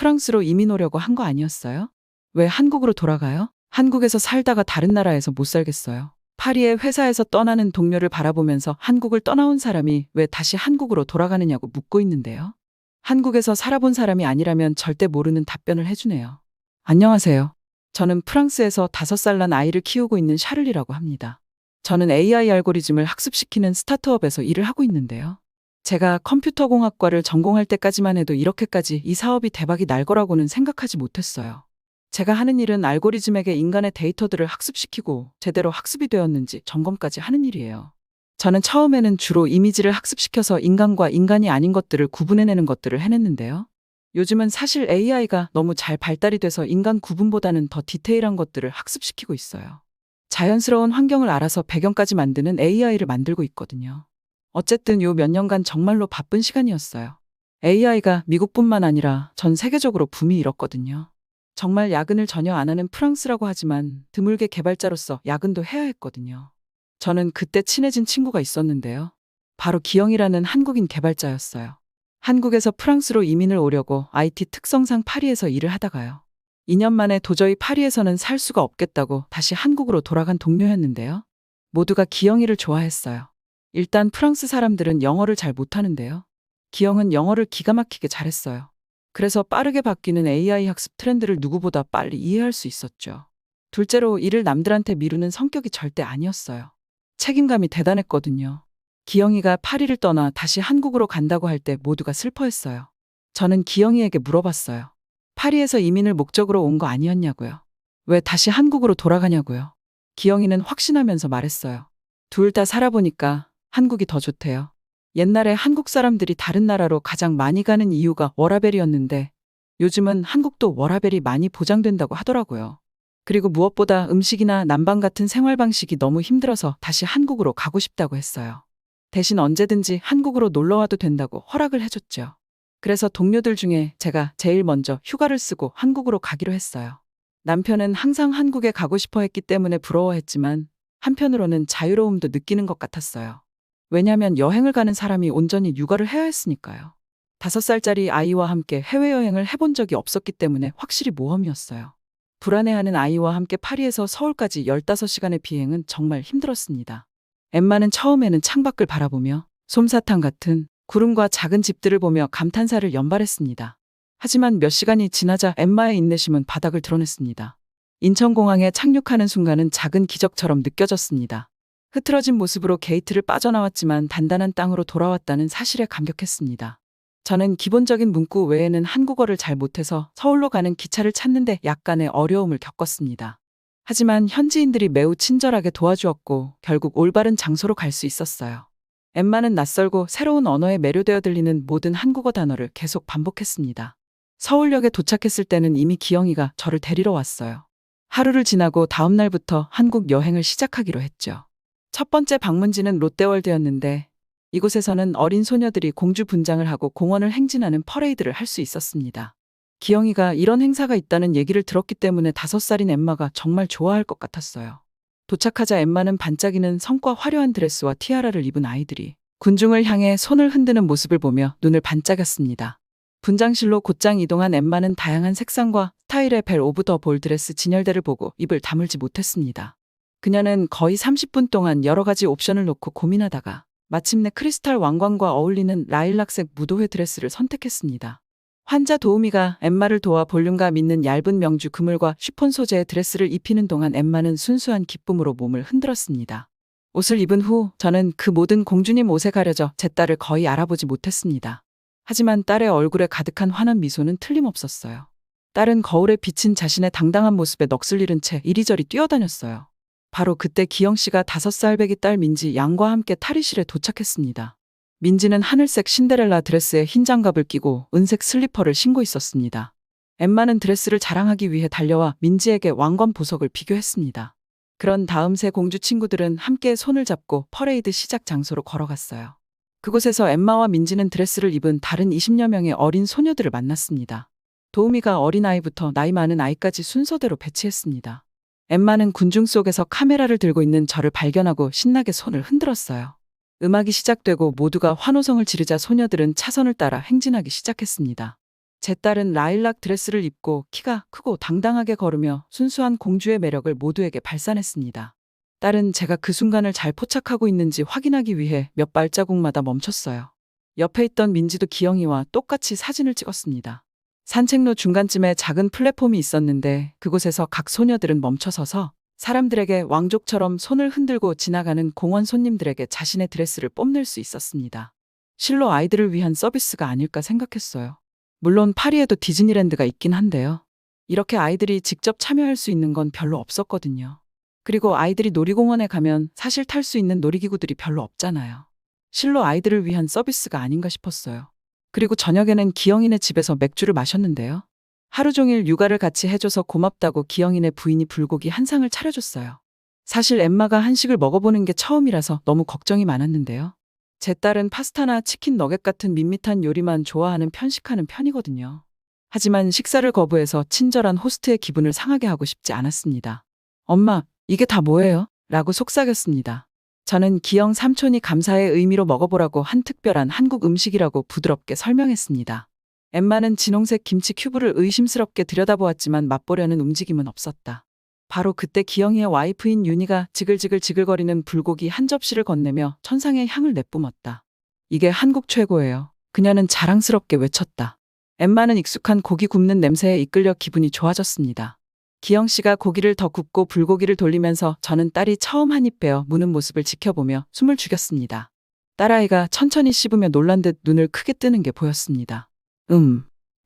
프랑스로 이민 오려고 한 거 아니었어요? 왜 한국으로 돌아가요? 한국에서 살다가 다른 나라에서 못 살겠어요. 파리의 회사에서 떠나는 동료를 바라보면서 한국을 떠나온 사람이 왜 다시 한국으로 돌아가느냐고 묻고 있는데요. 한국에서 살아본 사람이 아니라면 절대 모르는 답변을 해주네요. 안녕하세요. 저는 프랑스에서 5살 난 아이를 키우고 있는 샤를리라고 합니다. 저는 AI 알고리즘을 학습시키는 스타트업에서 일을 하고 있는데요. 제가 컴퓨터공학과를 전공할 때까지만 해도 이렇게까지 이 사업이 대박이 날 거라고는 생각하지 못했어요. 제가 하는 일은 알고리즘에게 인간의 데이터들을 학습시키고 제대로 학습이 되었는지 점검까지 하는 일이에요. 저는 처음에는 주로 이미지를 학습시켜서 인간과 인간이 아닌 것들을 구분해내는 것들을 해냈는데요. 요즘은 사실 AI가 너무 잘 발달이 돼서 인간 구분보다는 더 디테일한 것들을 학습시키고 있어요. 자연스러운 환경을 알아서 배경까지 만드는 AI를 만들고 있거든요. 어쨌든 요 몇 년간 정말로 바쁜 시간이었어요. AI가 미국뿐만 아니라 전 세계적으로 붐이 일었거든요. 정말 야근을 전혀 안 하는 프랑스라고 하지만 드물게 개발자로서 야근도 해야 했거든요. 저는 그때 친해진 친구가 있었는데요. 바로 기영이라는 한국인 개발자였어요. 한국에서 프랑스로 이민을 오려고 IT 특성상 파리에서 일을 하다가요. 2년 만에 도저히 파리에서는 살 수가 없겠다고 다시 한국으로 돌아간 동료였는데요. 모두가 기영이를 좋아했어요. 일단 프랑스 사람들은 영어를 잘 못하는데요. 기영은 영어를 기가 막히게 잘했어요. 그래서 빠르게 바뀌는 AI 학습 트렌드를 누구보다 빨리 이해할 수 있었죠. 둘째로 일을 남들한테 미루는 성격이 절대 아니었어요. 책임감이 대단했거든요. 기영이가 파리를 떠나 다시 한국으로 간다고 할 때 모두가 슬퍼했어요. 저는 기영이에게 물어봤어요. 파리에서 이민을 목적으로 온 거 아니었냐고요. 왜 다시 한국으로 돌아가냐고요. 기영이는 확신하면서 말했어요. 둘 다 살아보니까 한국이 더 좋대요. 옛날에 한국 사람들이 다른 나라로 가장 많이 가는 이유가 워라밸이었는데 요즘은 한국도 워라밸이 많이 보장된다고 하더라고요. 그리고 무엇보다 음식이나 난방 같은 생활 방식이 너무 힘들어서 다시 한국으로 가고 싶다고 했어요. 대신 언제든지 한국으로 놀러 와도 된다고 허락을 해줬죠. 그래서 동료들 중에 제가 제일 먼저 휴가를 쓰고 한국으로 가기로 했어요. 남편은 항상 한국에 가고 싶어 했기 때문에 부러워했지만 한편으로는 자유로움도 느끼는 것 같았어요. 왜냐하면 여행을 가는 사람이 온전히 육아를 해야 했으니까요. 5살짜리 아이와 함께 해외여행을 해본 적이 없었기 때문에 확실히 모험이었어요. 불안해하는 아이와 함께 파리에서 서울까지 15시간의 비행은 정말 힘들었습니다. 엠마는 처음에는 창밖을 바라보며 솜사탕 같은 구름과 작은 집들을 보며 감탄사를 연발했습니다. 하지만 몇 시간이 지나자 엠마의 인내심은 바닥을 드러냈습니다. 인천공항에 착륙하는 순간은 작은 기적처럼 느껴졌습니다. 흐트러진 모습으로 게이트를 빠져나왔지만 단단한 땅으로 돌아왔다는 사실에 감격했습니다. 저는 기본적인 문구 외에는 한국어를 잘 못해서 서울로 가는 기차를 찾는데 약간의 어려움을 겪었습니다. 하지만 현지인들이 매우 친절하게 도와주었고 결국 올바른 장소로 갈 수 있었어요. 엠마는 낯설고 새로운 언어에 매료되어 들리는 모든 한국어 단어를 계속 반복했습니다. 서울역에 도착했을 때는 이미 기영이가 저를 데리러 왔어요. 하루를 지나고 다음 날부터 한국 여행을 시작하기로 했죠. 첫 번째 방문지는 롯데월드였는데 이곳에서는 어린 소녀들이 공주 분장을 하고 공원을 행진하는 퍼레이드를 할 수 있었습니다. 기영이가 이런 행사가 있다는 얘기를 들었기 때문에 5살인 엠마가 정말 좋아할 것 같았어요. 도착하자 엠마는 반짝이는 성과 화려한 드레스와 티아라를 입은 아이들이 군중을 향해 손을 흔드는 모습을 보며 눈을 반짝였습니다. 분장실로 곧장 이동한 엠마는 다양한 색상과 스타일의 벨 오브 더 볼 드레스 진열대를 보고 입을 다물지 못했습니다. 그녀는 거의 30분 동안 여러 가지 옵션을 놓고 고민하다가 마침내 크리스탈 왕관과 어울리는 라일락색 무도회 드레스를 선택했습니다. 환자 도우미가 엠마를 도와 볼륨감 있는 얇은 명주 그물과 쉬폰 소재의 드레스를 입히는 동안 엠마는 순수한 기쁨으로 몸을 흔들었습니다. 옷을 입은 후 저는 그 모든 공주님 옷에 가려져 제 딸을 거의 알아보지 못했습니다. 하지만 딸의 얼굴에 가득한 환한 미소는 틀림없었어요. 딸은 거울에 비친 자신의 당당한 모습에 넋을 잃은 채 이리저리 뛰어다녔어요. 바로 그때 기영씨가 5살 배기 딸 민지 양과 함께 탈의실에 도착했습니다. 민지는 하늘색 신데렐라 드레스에 흰 장갑을 끼고 은색 슬리퍼를 신고 있었습니다. 엠마는 드레스를 자랑하기 위해 달려와 민지에게 왕관 보석을 비교했습니다. 그런 다음 세 공주 친구들은 함께 손을 잡고 퍼레이드 시작 장소로 걸어갔어요. 그곳에서 엠마와 민지는 드레스를 입은 다른 20여 명의 어린 소녀들을 만났습니다. 도우미가 어린아이부터 나이 많은 아이까지 순서대로 배치했습니다. 엠마는 군중 속에서 카메라를 들고 있는 저를 발견하고 신나게 손을 흔들었어요. 음악이 시작되고 모두가 환호성을 지르자 소녀들은 차선을 따라 행진하기 시작했습니다. 제 딸은 라일락 드레스를 입고 키가 크고 당당하게 걸으며 순수한 공주의 매력을 모두에게 발산했습니다. 딸은 제가 그 순간을 잘 포착하고 있는지 확인하기 위해 몇 발자국마다 멈췄어요. 옆에 있던 민지도 기영이와 똑같이 사진을 찍었습니다. 산책로 중간쯤에 작은 플랫폼이 있었는데 그곳에서 각 소녀들은 멈춰서서 사람들에게 왕족처럼 손을 흔들고 지나가는 공원 손님들에게 자신의 드레스를 뽐낼 수 있었습니다. 실로 아이들을 위한 서비스가 아닐까 생각했어요. 물론 파리에도 디즈니랜드가 있긴 한데요. 이렇게 아이들이 직접 참여할 수 있는 건 별로 없었거든요. 그리고 아이들이 놀이공원에 가면 사실 탈 수 있는 놀이기구들이 별로 없잖아요. 실로 아이들을 위한 서비스가 아닌가 싶었어요. 그리고 저녁에는 기영이네 집에서 맥주를 마셨는데요. 하루 종일 육아를 같이 해줘서 고맙다고 기영이네 부인이 불고기 한 상을 차려줬어요. 사실 엠마가 한식을 먹어보는 게 처음이라서 너무 걱정이 많았는데요. 제 딸은 파스타나 치킨 너겟 같은 밋밋한 요리만 좋아하는 편식하는 편이거든요. 하지만 식사를 거부해서 친절한 호스트의 기분을 상하게 하고 싶지 않았습니다. 엄마, 이게 다 뭐예요? 라고 속삭였습니다. 저는 기영 삼촌이 감사의 의미로 먹어보라고 한 특별한 한국 음식이라고 부드럽게 설명했습니다. 엠마는 진홍색 김치 큐브를 의심스럽게 들여다보았지만 맛보려는 움직임은 없었다. 바로 그때 기영이의 와이프인 윤희가 지글지글지글거리는 불고기 한 접시를 건네며 천상의 향을 내뿜었다. 이게 한국 최고예요. 그녀는 자랑스럽게 외쳤다. 엠마는 익숙한 고기 굽는 냄새에 이끌려 기분이 좋아졌습니다. 기영 씨가 고기를 더 굽고 불고기를 돌리면서 저는 딸이 처음 한 입 베어 무는 모습을 지켜보며 숨을 죽였습니다. 딸아이가 천천히 씹으며 놀란 듯 눈을 크게 뜨는 게 보였습니다.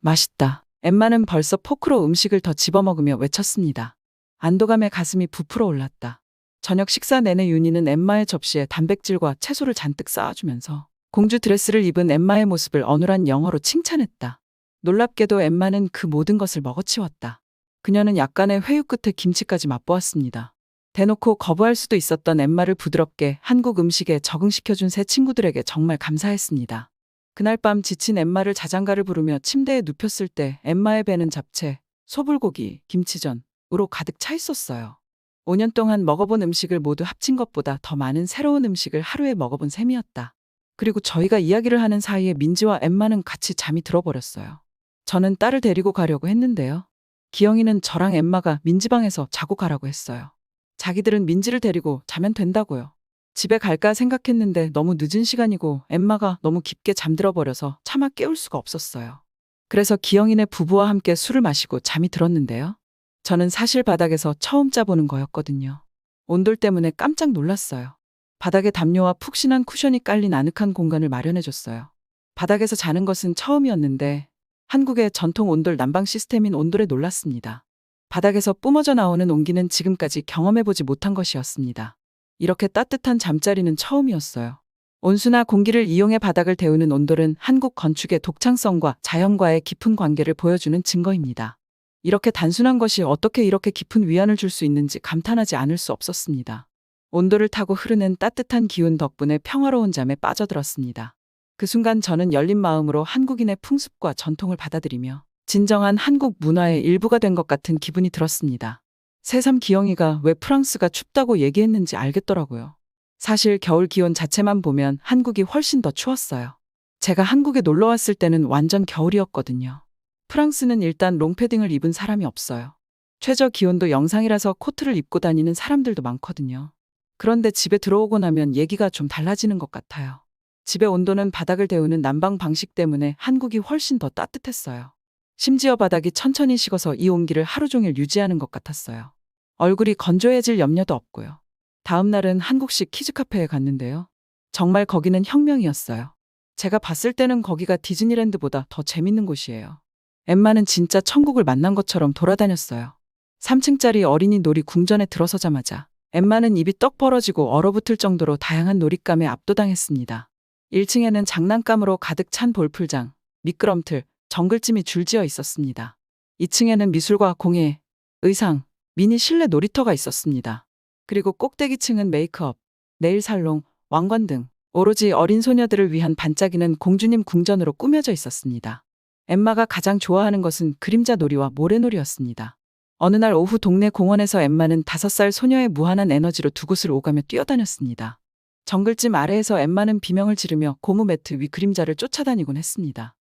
맛있다. 엠마는 벌써 포크로 음식을 더 집어먹으며 외쳤습니다. 안도감에 가슴이 부풀어 올랐다. 저녁 식사 내내 윤희는 엠마의 접시에 단백질과 채소를 잔뜩 쌓아주면서 공주 드레스를 입은 엠마의 모습을 어눌한 영어로 칭찬했다. 놀랍게도 엠마는 그 모든 것을 먹어치웠다. 그녀는 약간의 회유 끝에 김치까지 맛보았습니다. 대놓고 거부할 수도 있었던 엠마를 부드럽게 한국 음식에 적응시켜준 새 친구들에게 정말 감사했습니다. 그날 밤 지친 엠마를 자장가를 부르며 침대에 눕혔을 때 엠마의 배는 잡채, 소불고기, 김치전으로 가득 차 있었어요. 5년 동안 먹어본 음식을 모두 합친 것보다 더 많은 새로운 음식을 하루에 먹어본 셈이었다. 그리고 저희가 이야기를 하는 사이에 민지와 엠마는 같이 잠이 들어버렸어요. 저는 딸을 데리고 가려고 했는데요. 기영이는 저랑 엠마가 민지방에서 자고 가라고 했어요. 자기들은 민지를 데리고 자면 된다고요. 집에 갈까 생각했는데 너무 늦은 시간이고 엠마가 너무 깊게 잠들어버려서 차마 깨울 수가 없었어요. 그래서 기영이네 부부와 함께 술을 마시고 잠이 들었는데요. 저는 사실 바닥에서 처음 짜보는 거였거든요. 온돌 때문에 깜짝 놀랐어요. 바닥에 담요와 푹신한 쿠션이 깔린 아늑한 공간을 마련해줬어요. 바닥에서 자는 것은 처음이었는데 한국의 전통 온돌 난방 시스템인 온돌에 놀랐습니다. 바닥에서 뿜어져 나오는 온기는 지금까지 경험해보지 못한 것이었습니다. 이렇게 따뜻한 잠자리는 처음이었어요. 온수나 공기를 이용해 바닥을 데우는 온돌은 한국 건축의 독창성과 자연과의 깊은 관계를 보여주는 증거입니다. 이렇게 단순한 것이 어떻게 이렇게 깊은 위안을 줄 수 있는지 감탄하지 않을 수 없었습니다. 온돌을 타고 흐르는 따뜻한 기운 덕분에 평화로운 잠에 빠져들었습니다. 그 순간 저는 열린 마음으로 한국인의 풍습과 전통을 받아들이며 진정한 한국 문화의 일부가 된 것 같은 기분이 들었습니다. 새삼 기영이가 왜 프랑스가 춥다고 얘기했는지 알겠더라고요. 사실 겨울 기온 자체만 보면 한국이 훨씬 더 추웠어요. 제가 한국에 놀러 왔을 때는 완전 겨울이었거든요. 프랑스는 일단 롱패딩을 입은 사람이 없어요. 최저 기온도 영상이라서 코트를 입고 다니는 사람들도 많거든요. 그런데 집에 들어오고 나면 얘기가 좀 달라지는 것 같아요. 집의 온도는 바닥을 데우는 난방 방식 때문에 한국이 훨씬 더 따뜻했어요. 심지어 바닥이 천천히 식어서 이 온기를 하루 종일 유지하는 것 같았어요. 얼굴이 건조해질 염려도 없고요. 다음 날은 한국식 키즈카페에 갔는데요. 정말 거기는 혁명이었어요. 제가 봤을 때는 거기가 디즈니랜드보다 더 재밌는 곳이에요. 엠마는 진짜 천국을 만난 것처럼 돌아다녔어요. 3층짜리 어린이 놀이 궁전에 들어서자마자 엠마는 입이 떡 벌어지고 얼어붙을 정도로 다양한 놀잇감에 압도당했습니다. 1층에는 장난감으로 가득 찬 볼풀장, 미끄럼틀, 정글짐이 줄지어 있었습니다. 2층에는 미술과 공예, 의상, 미니 실내 놀이터가 있었습니다. 그리고 꼭대기층은 메이크업, 네일 살롱, 왕관 등 오로지 어린 소녀들을 위한 반짝이는 공주님 궁전으로 꾸며져 있었습니다. 엠마가 가장 좋아하는 것은 그림자 놀이와 모래놀이였습니다. 어느 날 오후 동네 공원에서 엠마는 5살 소녀의 무한한 에너지로 두 곳을 오가며 뛰어다녔습니다. 정글짐 아래에서 엠마는 비명을 지르며 고무 매트 위 그림자를 쫓아다니곤 했습니다.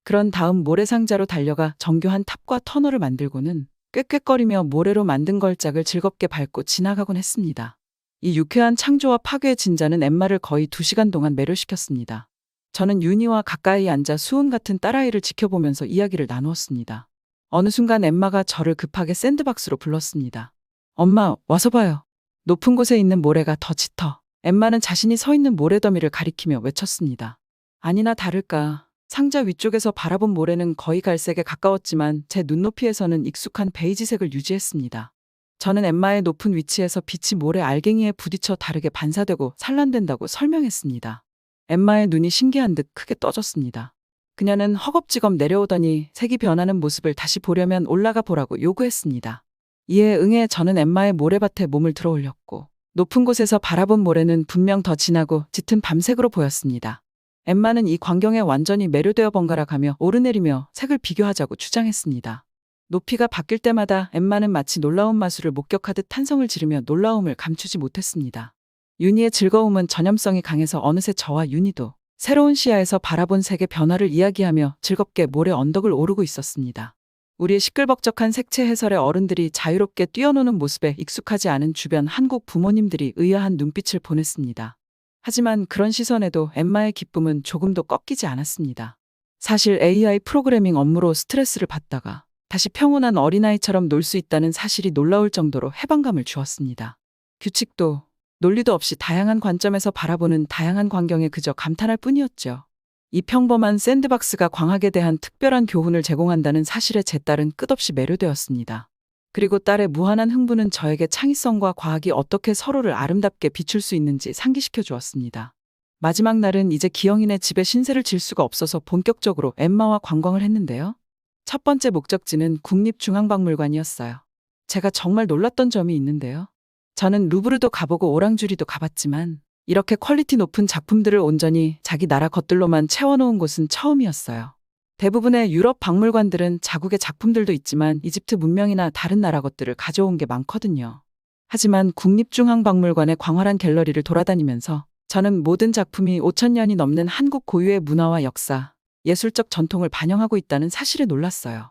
그런 다음 모래상자로 달려가 정교한 탑과 터널을 만들고는 꽥꽥거리며 모래로 만든 걸작을 즐겁게 밟고 지나가곤 했습니다. 이 유쾌한 창조와 파괴의 진자는 엠마를 거의 2시간 동안 매료시켰습니다. 저는 윤희와 가까이 앉아 수은 같은 딸아이를 지켜보면서 이야기를 나누었습니다. 어느 순간 엠마가 저를 급하게 샌드박스로 불렀습니다. 엄마, 와서 봐요. 높은 곳에 있는 모래가 더 짙어. 엠마는 자신이 서 있는 모래더미를 가리키며 외쳤습니다. 아니나 다를까. 상자 위쪽에서 바라본 모래는 거의 갈색에 가까웠지만 제 눈높이에서는 익숙한 베이지색을 유지했습니다. 저는 엠마의 높은 위치에서 빛이 모래 알갱이에 부딪혀 다르게 반사되고 산란된다고 설명했습니다. 엠마의 눈이 신기한 듯 크게 떠졌습니다. 그녀는 허겁지겁 내려오더니 색이 변하는 모습을 다시 보려면 올라가 보라고 요구했습니다. 이에 응해 저는 엠마의 모래밭에 몸을 들어 올렸고 높은 곳에서 바라본 모래는 분명 더 진하고 짙은 밤색으로 보였습니다. 엠마는 이 광경에 완전히 매료되어 번갈아 가며 오르내리며 색을 비교하자고 주장했습니다. 높이가 바뀔 때마다 엠마는 마치 놀라운 마술을 목격하듯 탄성을 지르며 놀라움을 감추지 못했습니다. 윤희의 즐거움은 전염성이 강해서 어느새 저와 윤희도 새로운 시야에서 바라본 색의 변화를 이야기하며 즐겁게 모래 언덕을 오르고 있었습니다. 우리의 시끌벅적한 색채 해설의 어른들이 자유롭게 뛰어노는 모습에 익숙하지 않은 주변 한국 부모님들이 의아한 눈빛을 보냈습니다. 하지만 그런 시선에도 엠마의 기쁨은 조금도 꺾이지 않았습니다. 사실 AI 프로그래밍 업무로 스트레스를 받다가 다시 평온한 어린아이처럼 놀 수 있다는 사실이 놀라울 정도로 해방감을 주었습니다. 규칙도 논리도 없이 다양한 관점에서 바라보는 다양한 광경에 그저 감탄할 뿐이었죠. 이 평범한 샌드박스가 광학에 대한 특별한 교훈을 제공한다는 사실에 제 딸은 끝없이 매료되었습니다. 그리고 딸의 무한한 흥분은 저에게 창의성과 과학이 어떻게 서로를 아름답게 비출 수 있는지 상기시켜 주었습니다. 마지막 날은 이제 기영이네 집에 신세를 질 수가 없어서 본격적으로 엠마와 관광을 했는데요. 첫 번째 목적지는 국립중앙박물관이었어요. 제가 정말 놀랐던 점이 있는데요. 저는 루브르도 가보고 오랑주리도 가봤지만 이렇게 퀄리티 높은 작품들을 온전히 자기 나라 것들로만 채워놓은 곳은 처음이었어요. 대부분의 유럽 박물관들은 자국의 작품들도 있지만 이집트 문명이나 다른 나라 것들을 가져온 게 많거든요. 하지만 국립중앙박물관의 광활한 갤러리를 돌아다니면서 저는 모든 작품이 5,000년이 넘는 한국 고유의 문화와 역사, 예술적 전통을 반영하고 있다는 사실에 놀랐어요.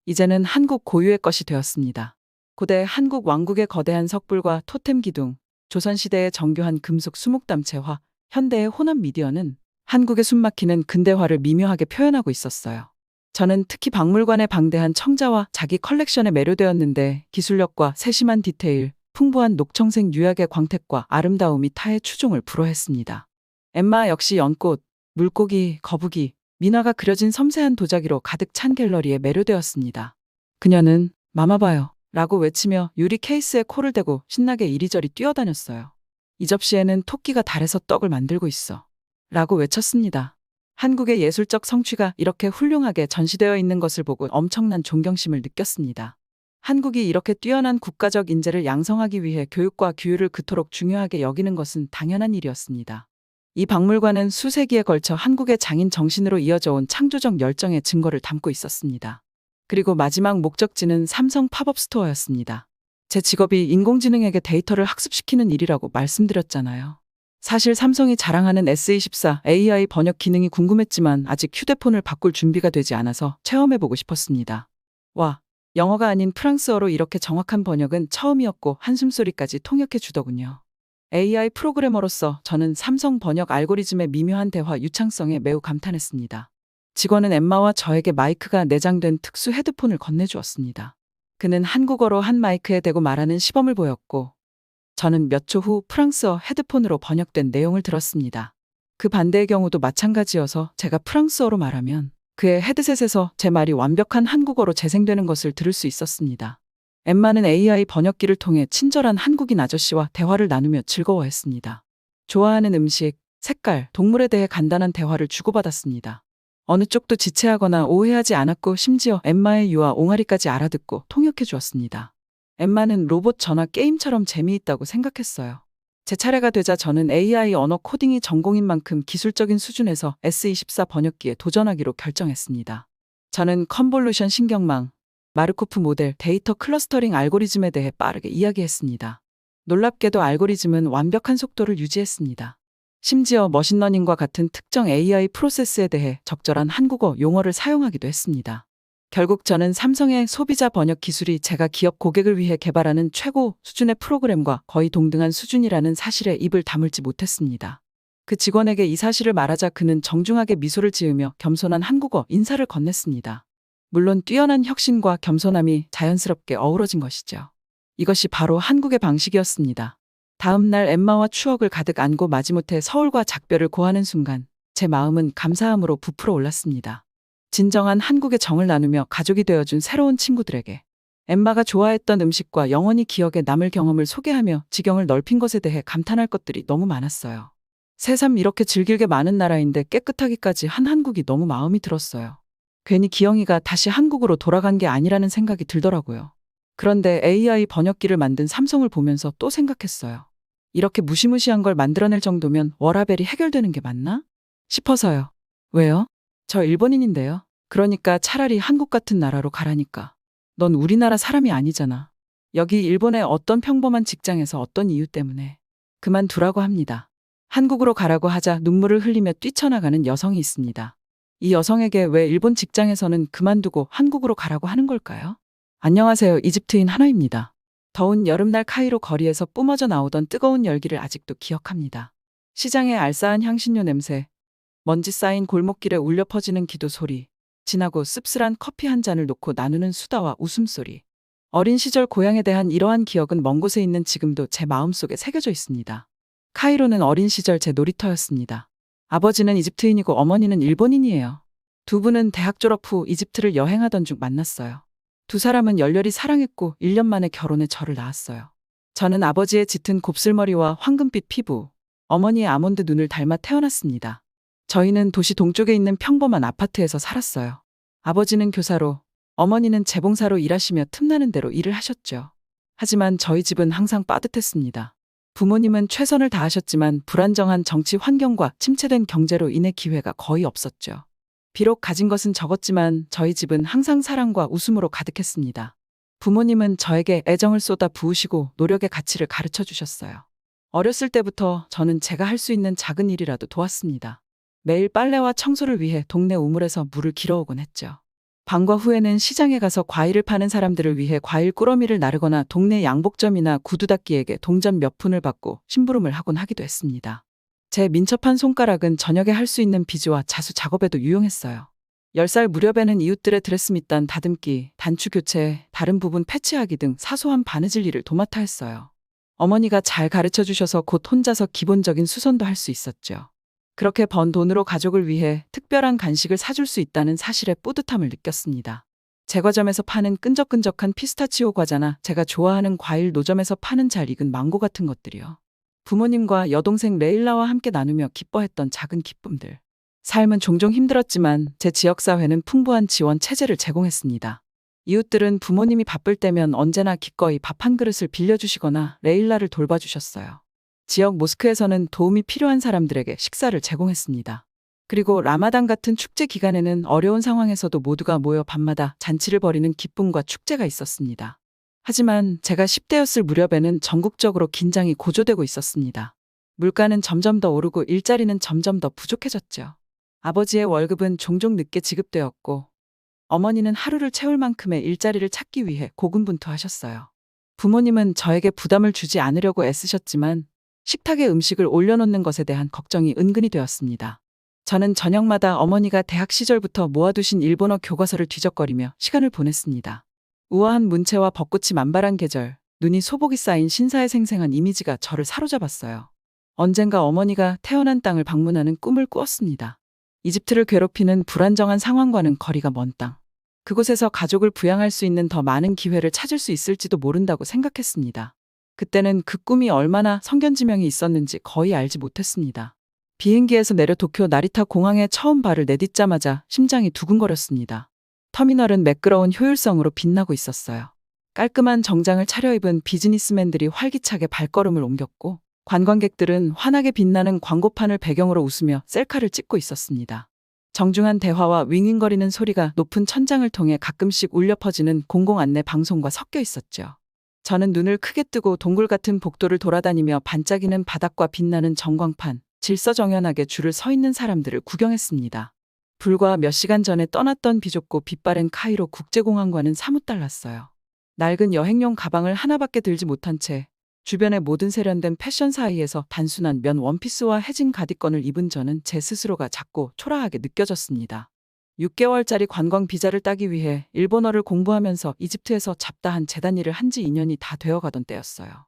이제는 한국 고유의 것이 되었습니다. 고대 한국 왕국의 거대한 석불과 토템 기둥, 조선시대의 정교한 금속 수묵담채화, 현대의 혼합 미디어는 한국의 숨막히는 근대화를 미묘하게 표현하고 있었어요. 저는 특히 박물관의 방대한 청자와 자기 컬렉션에 매료되었는데 기술력과 세심한 디테일, 풍부한 녹청색 유약의 광택과 아름다움이 타의 추종을 불허했습니다. 엠마 역시 연꽃, 물고기, 거북이, 민화가 그려진 섬세한 도자기로 가득 찬 갤러리에 매료되었습니다. 그녀는 마마봐요 라고 외치며 유리 케이스에 코를 대고 신나게 이리저리 뛰어다녔어요. 이 접시에는 토끼가 달에서 떡을 만들고 있어 라고 외쳤습니다. 한국의 예술적 성취가 이렇게 훌륭하게 전시되어 있는 것을 보고 엄청난 존경심을 느꼈습니다. 한국이 이렇게 뛰어난 국가적 인재를 양성하기 위해 교육과 규율을 그토록 중요하게 여기는 것은 당연한 일이었습니다. 이 박물관은 수세기에 걸쳐 한국의 장인 정신으로 이어져 온 창조적 열정의 증거를 담고 있었습니다. 그리고 마지막 목적지는 삼성 팝업 스토어였습니다. 제 직업이 인공지능에게 데이터를 학습시키는 일이라고 말씀드렸잖아요. 사실 삼성이 자랑하는 S24 AI 번역 기능이 궁금했지만 아직 휴대폰을 바꿀 준비가 되지 않아서 체험해보고 싶었습니다. 와, 영어가 아닌 프랑스어로 이렇게 정확한 번역은 처음이었고 한숨소리까지 통역해 주더군요. AI 프로그래머로서 저는 삼성 번역 알고리즘의 미묘한 대화 유창성에 매우 감탄했습니다. 직원은 엠마와 저에게 마이크가 내장된 특수 헤드폰을 건네주었습니다. 그는 한국어로 한 마이크에 대고 말하는 시범을 보였고 저는 몇 초 후 프랑스어 헤드폰으로 번역된 내용을 들었습니다. 그 반대의 경우도 마찬가지여서 제가 프랑스어로 말하면 그의 헤드셋에서 제 말이 완벽한 한국어로 재생되는 것을 들을 수 있었습니다. 엠마는 AI 번역기를 통해 친절한 한국인 아저씨와 대화를 나누며 즐거워했습니다. 좋아하는 음식, 색깔, 동물에 대해 간단한 대화를 주고받았습니다. 어느 쪽도 지체하거나 오해하지 않았고 심지어 엠마의 유아 옹알이까지 알아듣고 통역해 주었습니다. 엠마는 로봇 전화 게임처럼 재미있다고 생각했어요. 제 차례가 되자 저는 AI 언어 코딩이 전공인 만큼 기술적인 수준에서 S24 번역기에 도전하기로 결정했습니다. 저는 컨볼루션 신경망, 마르코프 모델, 데이터 클러스터링 알고리즘에 대해 빠르게 이야기했습니다. 놀랍게도 알고리즘은 완벽한 속도를 유지했습니다. 심지어 머신러닝과 같은 특정 AI 프로세스에 대해 적절한 한국어 용어를 사용하기도 했습니다. 결국 저는 삼성의 소비자 번역 기술이 제가 기업 고객을 위해 개발하는 최고 수준의 프로그램과 거의 동등한 수준이라는 사실에 입을 다물지 못했습니다. 그 직원에게 이 사실을 말하자 그는 정중하게 미소를 지으며 겸손한 한국어 인사를 건넸습니다. 물론 뛰어난 혁신과 겸손함이 자연스럽게 어우러진 것이죠. 이것이 바로 한국의 방식이었습니다. 다음 날 엠마와 추억을 가득 안고 마지못해 서울과 작별을 고하는 순간 제 마음은 감사함으로 부풀어 올랐습니다. 진정한 한국의 정을 나누며 가족이 되어준 새로운 친구들에게 엠마가 좋아했던 음식과 영원히 기억에 남을 경험을 소개하며 지경을 넓힌 것에 대해 감탄할 것들이 너무 많았어요. 새삼 이렇게 즐길게 많은 나라인데 깨끗하기까지 한 한국이 너무 마음이 들었어요. 괜히 기영이가 다시 한국으로 돌아간 게 아니라는 생각이 들더라고요. 그런데 AI 번역기를 만든 삼성을 보면서 또 생각했어요. 이렇게 무시무시한 걸 만들어낼 정도면 워라밸이 해결되는 게 맞나? 싶어서요. 왜요? 저 일본인인데요. 그러니까 차라리 한국 같은 나라로 가라니까. 넌 우리나라 사람이 아니잖아. 여기 일본의 어떤 평범한 직장에서 어떤 이유 때문에 그만두라고 합니다. 한국으로 가라고 하자 눈물을 흘리며 뛰쳐나가는 여성이 있습니다. 이 여성에게 왜 일본 직장에서는 그만두고 한국으로 가라고 하는 걸까요? 안녕하세요. 이집트인 하나입니다. 더운 여름날 카이로 거리에서 뿜어져 나오던 뜨거운 열기를 아직도 기억합니다. 시장의 알싸한 향신료 냄새, 먼지 쌓인 골목길에 울려 퍼지는 기도 소리, 진하고 씁쓸한 커피 한 잔을 놓고 나누는 수다와 웃음소리. 어린 시절 고향에 대한 이러한 기억은 먼 곳에 있는 지금도 제 마음속에 새겨져 있습니다. 카이로는 어린 시절 제 놀이터였습니다. 아버지는 이집트인이고 어머니는 일본인이에요. 두 분은 대학 졸업 후 이집트를 여행하던 중 만났어요. 두 사람은 열렬히 사랑했고 1년 만에 결혼해 저를 낳았어요. 저는 아버지의 짙은 곱슬머리와 황금빛 피부, 어머니의 아몬드 눈을 닮아 태어났습니다. 저희는 도시 동쪽에 있는 평범한 아파트에서 살았어요. 아버지는 교사로, 어머니는 재봉사로 일하시며 틈나는 대로 일을 하셨죠. 하지만 저희 집은 항상 빠듯했습니다. 부모님은 최선을 다하셨지만 불안정한 정치 환경과 침체된 경제로 인해 기회가 거의 없었죠. 비록 가진 것은 적었지만 저희 집은 항상 사랑과 웃음으로 가득했습니다. 부모님은 저에게 애정을 쏟아 부으시고 노력의 가치를 가르쳐 주셨어요. 어렸을 때부터 저는 제가 할 수 있는 작은 일이라도 도왔습니다. 매일 빨래와 청소를 위해 동네 우물에서 물을 길어오곤 했죠. 방과 후에는 시장에 가서 과일을 파는 사람들을 위해 과일 꾸러미를 나르거나 동네 양복점이나 구두 닦기에게 동전 몇 푼을 받고 심부름을 하곤 하기도 했습니다. 제 민첩한 손가락은 저녁에 할 수 있는 비즈와 자수 작업에도 유용했어요. 10살 무렵에는 이웃들의 드레스 밑단 다듬기, 단추 교체, 다른 부분 패치하기 등 사소한 바느질 일을 도맡아 했어요. 어머니가 잘 가르쳐 주셔서 곧 혼자서 기본적인 수선도 할 수 있었죠. 그렇게 번 돈으로 가족을 위해 특별한 간식을 사줄 수 있다는 사실에 뿌듯함을 느꼈습니다. 제과점에서 파는 끈적끈적한 피스타치오 과자나 제가 좋아하는 과일 노점에서 파는 잘 익은 망고 같은 것들이요. 부모님과 여동생 레일라와 함께 나누며 기뻐했던 작은 기쁨들. 삶은 종종 힘들었지만 제 지역사회는 풍부한 지원 체제를 제공했습니다. 이웃들은 부모님이 바쁠 때면 언제나 기꺼이 밥 한 그릇을 빌려주시거나 레일라를 돌봐주셨어요. 지역 모스크에서는 도움이 필요한 사람들에게 식사를 제공했습니다. 그리고 라마단 같은 축제 기간에는 어려운 상황에서도 모두가 모여 밤마다 잔치를 벌이는 기쁨과 축제가 있었습니다. 하지만 제가 10대였을 무렵에는 전국적으로 긴장이 고조되고 있었습니다. 물가는 점점 더 오르고 일자리는 점점 더 부족해졌죠. 아버지의 월급은 종종 늦게 지급되었고 어머니는 하루를 채울 만큼의 일자리를 찾기 위해 고군분투하셨어요. 부모님은 저에게 부담을 주지 않으려고 애쓰셨지만 식탁에 음식을 올려놓는 것에 대한 걱정이 은근히 되었습니다. 저는 저녁마다 어머니가 대학 시절부터 모아두신 일본어 교과서를 뒤적거리며 시간을 보냈습니다. 우아한 문체와 벚꽃이 만발한 계절, 눈이 소복이 쌓인 신사의 생생한 이미지가 저를 사로잡았어요. 언젠가 어머니가 태어난 땅을 방문하는 꿈을 꾸었습니다. 이집트를 괴롭히는 불안정한 상황과는 거리가 먼 땅. 그곳에서 가족을 부양할 수 있는 더 많은 기회를 찾을 수 있을지도 모른다고 생각했습니다. 그때는 그 꿈이 얼마나 성견지명이 있었는지 거의 알지 못했습니다. 비행기에서 내려 도쿄 나리타 공항에 처음 발을 내딛자마자 심장이 두근거렸습니다. 터미널은 매끄러운 효율성으로 빛나고 있었어요. 깔끔한 정장을 차려입은 비즈니스맨들이 활기차게 발걸음을 옮겼고 관광객들은 환하게 빛나는 광고판을 배경으로 웃으며 셀카를 찍고 있었습니다. 정중한 대화와 윙윙거리는 소리가 높은 천장을 통해 가끔씩 울려 퍼지는 공공 안내 방송과 섞여 있었죠. 저는 눈을 크게 뜨고 동굴 같은 복도를 돌아다니며 반짝이는 바닥과 빛나는 전광판, 질서정연하게 줄을 서 있는 사람들을 구경했습니다. 불과 몇 시간 전에 떠났던 비좁고 빛바랜 카이로 국제공항과는 사뭇 달랐어요. 낡은 여행용 가방을 하나밖에 들지 못한 채 주변의 모든 세련된 패션 사이에서 단순한 면 원피스와 해진 가디건을 입은 저는 제 스스로가 작고 초라하게 느껴졌습니다. 6개월짜리 관광 비자를 따기 위해 일본어를 공부하면서 이집트에서 잡다한 재단 일을 한 지 2년이 다 되어가던 때였어요.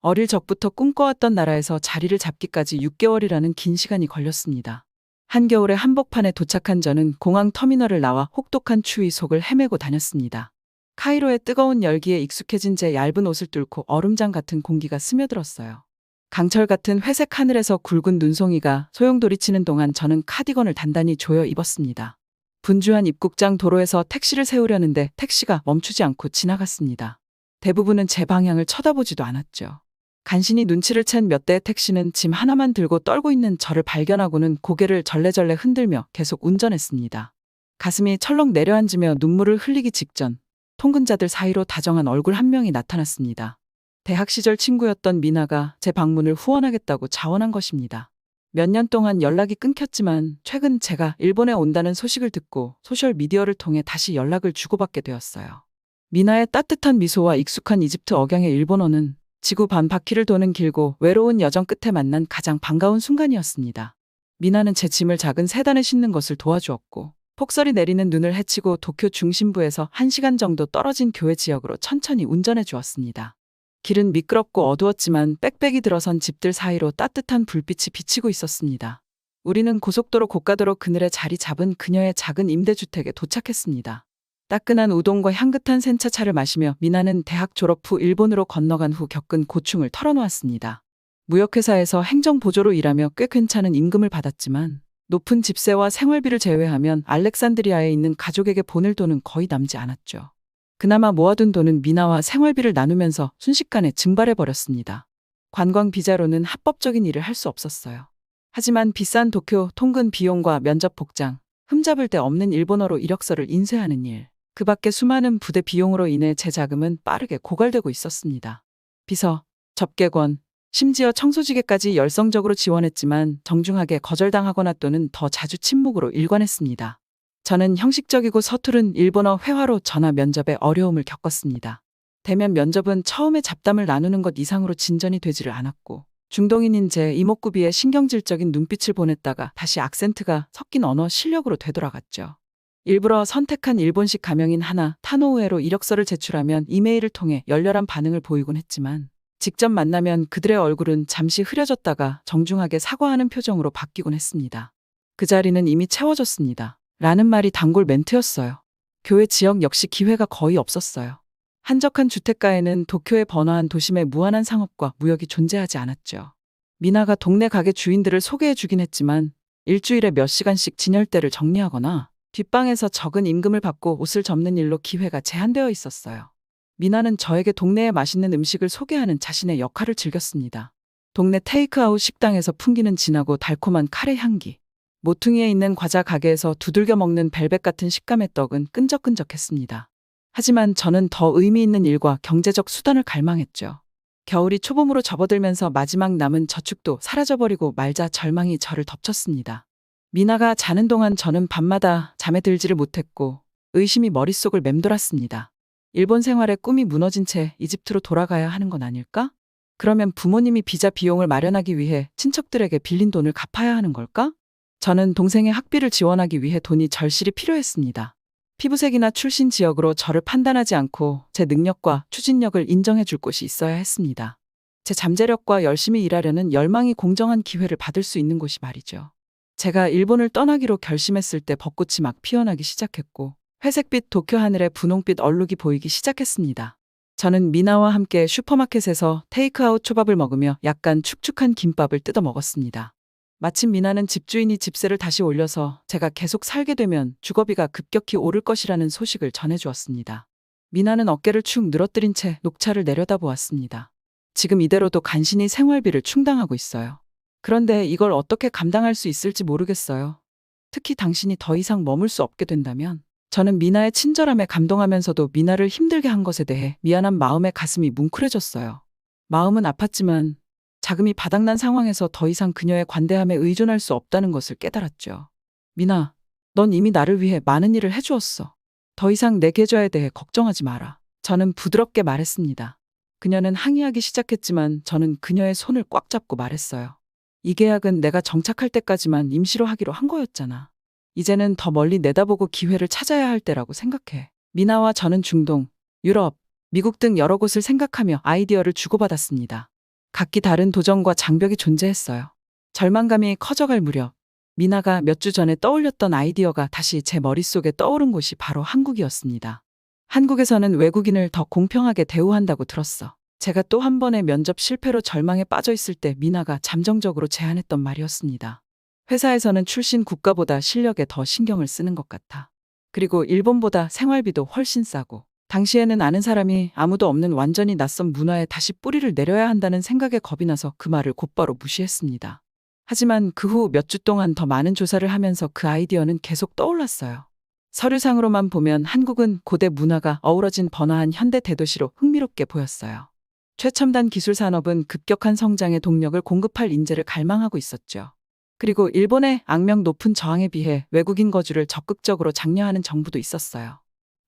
어릴 적부터 꿈꿔왔던 나라에서 자리를 잡기까지 6개월이라는 긴 시간이 걸렸습니다. 한겨울에 한복판에 도착한 저는 공항 터미널을 나와 혹독한 추위 속을 헤매고 다녔습니다. 카이로의 뜨거운 열기에 익숙해진 제 얇은 옷을 뚫고 얼음장 같은 공기가 스며들었어요. 강철 같은 회색 하늘에서 굵은 눈송이가 소용돌이치는 동안 저는 카디건을 단단히 조여 입었습니다. 분주한 입국장 도로에서 택시를 세우려는데 택시가 멈추지 않고 지나갔습니다. 대부분은 제 방향을 쳐다보지도 않았죠. 간신히 눈치를 챈 몇 대의 택시는 짐 하나만 들고 떨고 있는 저를 발견하고는 고개를 절레절레 흔들며 계속 운전했습니다. 가슴이 철렁 내려앉으며 눈물을 흘리기 직전 통근자들 사이로 다정한 얼굴 한 명이 나타났습니다. 대학 시절 친구였던 미나가 제 방문을 후원하겠다고 자원한 것입니다. 몇 년 동안 연락이 끊겼지만 최근 제가 일본에 온다는 소식을 듣고 소셜미디어를 통해 다시 연락을 주고받게 되었어요. 미나의 따뜻한 미소와 익숙한 이집트 억양의 일본어는 지구 반 바퀴를 도는 길고 외로운 여정 끝에 만난 가장 반가운 순간이었습니다. 미나는 제 짐을 작은 세단에 싣는 것을 도와주었고 폭설이 내리는 눈을 헤치고 도쿄 중심부에서 1시간 정도 떨어진 교외 지역으로 천천히 운전해 주었습니다. 길은 미끄럽고 어두웠지만 빽빽이 들어선 집들 사이로 따뜻한 불빛이 비치고 있었습니다. 우리는 고속도로 고가도로 그늘에 자리 잡은 그녀의 작은 임대주택에 도착했습니다. 따끈한 우동과 향긋한 센차차를 마시며 미나는 대학 졸업 후 일본으로 건너간 후 겪은 고충을 털어놓았습니다. 무역회사에서 행정보조로 일하며 꽤 괜찮은 임금을 받았지만 높은 집세와 생활비를 제외하면 알렉산드리아에 있는 가족에게 보낼 돈은 거의 남지 않았죠. 그나마 모아둔 돈은 미나와 생활비를 나누면서 순식간에 증발해버렸습니다. 관광 비자로는 합법적인 일을 할 수 없었어요. 하지만 비싼 도쿄 통근 비용과 면접 복장, 흠잡을 데 없는 일본어로 이력서를 인쇄하는 일, 그 밖에 수많은 부대 비용으로 인해 제 자금은 빠르게 고갈되고 있었습니다. 비서, 접객원, 심지어 청소지게까지 열성적으로 지원했지만 정중하게 거절당하거나 또는 더 자주 침묵으로 일관했습니다. 저는 형식적이고 서투른 일본어 회화로 전화 면접에 어려움을 겪었습니다. 대면 면접은 처음에 잡담을 나누는 것 이상으로 진전이 되지를 않았고 중동인인 제 이목구비에 신경질적인 눈빛을 보냈다가 다시 악센트가 섞인 언어 실력으로 되돌아갔죠. 일부러 선택한 일본식 가명인 하나 타노우에로 이력서를 제출하면 이메일을 통해 열렬한 반응을 보이곤 했지만 직접 만나면 그들의 얼굴은 잠시 흐려졌다가 정중하게 사과하는 표정으로 바뀌곤 했습니다. 그 자리는 이미 채워졌습니다. 라는 말이 단골 멘트였어요. 교외 지역 역시 기회가 거의 없었어요. 한적한 주택가에는 도쿄의 번화한 도심의 무한한 상업과 무역이 존재하지 않았죠. 미나가 동네 가게 주인들을 소개해 주긴 했지만 일주일에 몇 시간씩 진열대를 정리하거나 뒷방에서 적은 임금을 받고 옷을 접는 일로 기회가 제한되어 있었어요. 미나는 저에게 동네의 맛있는 음식을 소개하는 자신의 역할을 즐겼습니다. 동네 테이크아웃 식당에서 풍기는 진하고 달콤한 카레 향기, 모퉁이에 있는 과자 가게에서 두들겨 먹는 벨벳 같은 식감의 떡은 끈적끈적했습니다. 하지만 저는 더 의미 있는 일과 경제적 수단을 갈망했죠. 겨울이 초봄으로 접어들면서 마지막 남은 저축도 사라져버리고 말자 절망이 저를 덮쳤습니다. 미나가 자는 동안 저는 밤마다 잠에 들지를 못했고 의심이 머릿속을 맴돌았습니다. 일본 생활의 꿈이 무너진 채 이집트로 돌아가야 하는 건 아닐까? 그러면 부모님이 비자 비용을 마련하기 위해 친척들에게 빌린 돈을 갚아야 하는 걸까? 저는 동생의 학비를 지원하기 위해 돈이 절실히 필요했습니다. 피부색이나 출신 지역으로 저를 판단하지 않고 제 능력과 추진력을 인정해 줄 곳이 있어야 했습니다. 제 잠재력과 열심히 일하려는 열망이 공정한 기회를 받을 수 있는 곳이 말이죠. 제가 일본을 떠나기로 결심했을 때 벚꽃이 막 피어나기 시작했고 회색빛 도쿄 하늘에 분홍빛 얼룩이 보이기 시작했습니다. 저는 미나와 함께 슈퍼마켓에서 테이크아웃 초밥을 먹으며 약간 축축한 김밥을 뜯어 먹었습니다. 마침 미나는 집주인이 집세를 다시 올려서 제가 계속 살게 되면 주거비가 급격히 오를 것이라는 소식을 전해주었습니다. 미나는 어깨를 축 늘어뜨린 채 녹차를 내려다보았습니다. 지금 이대로도 간신히 생활비를 충당하고 있어요. 그런데 이걸 어떻게 감당할 수 있을지 모르겠어요. 특히 당신이 더 이상 머물 수 없게 된다면 저는 미나의 친절함에 감동하면서도 미나를 힘들게 한 것에 대해 미안한 마음에 가슴이 뭉클해졌어요. 마음은 아팠지만 자금이 바닥난 상황에서 더 이상 그녀의 관대함에 의존할 수 없다는 것을 깨달았죠. 미나, 넌 이미 나를 위해 많은 일을 해주었어. 더 이상 내 계좌에 대해 걱정하지 마라. 저는 부드럽게 말했습니다. 그녀는 항의하기 시작했지만 저는 그녀의 손을 꽉 잡고 말했어요. 이 계약은 내가 정착할 때까지만 임시로 하기로 한 거였잖아. 이제는 더 멀리 내다보고 기회를 찾아야 할 때라고 생각해. 미나와 저는 중동, 유럽, 미국 등 여러 곳을 생각하며 아이디어를 주고받았습니다. 각기 다른 도전과 장벽이 존재했어요. 절망감이 커져갈 무렵, 미나가 몇 주 전에 떠올렸던 아이디어가 다시 제 머릿속에 떠오른 곳이 바로 한국이었습니다. 한국에서는 외국인을 더 공평하게 대우한다고 들었어. 제가 또 한 번의 면접 실패로 절망에 빠져 있을 때 미나가 잠정적으로 제안했던 말이었습니다. 회사에서는 출신 국가보다 실력에 더 신경을 쓰는 것 같아. 그리고 일본보다 생활비도 훨씬 싸고, 당시에는 아는 사람이 아무도 없는 완전히 낯선 문화에 다시 뿌리를 내려야 한다는 생각에 겁이 나서 그 말을 곧바로 무시했습니다. 하지만 그 후 몇 주 동안 더 많은 조사를 하면서 그 아이디어는 계속 떠올랐어요. 서류상으로만 보면 한국은 고대 문화가 어우러진 번화한 현대 대도시로 흥미롭게 보였어요. 최첨단 기술 산업은 급격한 성장의 동력을 공급할 인재를 갈망하고 있었죠. 그리고 일본의 악명 높은 저항에 비해 외국인 거주를 적극적으로 장려하는 정부도 있었어요.